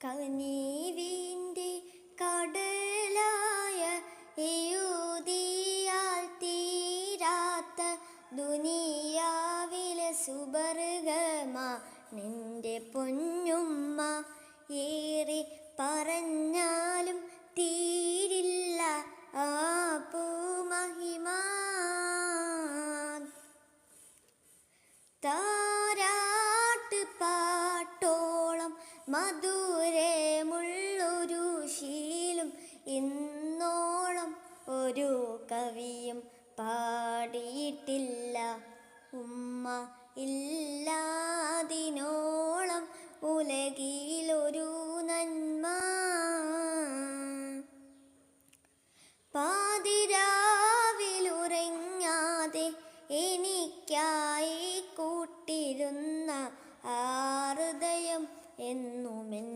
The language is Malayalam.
കനിവിൻ്റെ കടലായ എഴുതിയാൽ തീരാത്ത ദുനിയാവിലെ സുബർഗമാ നിന്റെ പൊന്നുമ്മ. ഏറെ പറഞ്ഞാലും തീരില്ല ആ പൂമഹിമ. താരാട്ട് പാട്ടോളം മധുരമുള്ളൊരു ശീലും ഇന്നോളം ഒരു കവിയും പാടിയിട്ടില്ല. ഉമ്മ ഇല്ല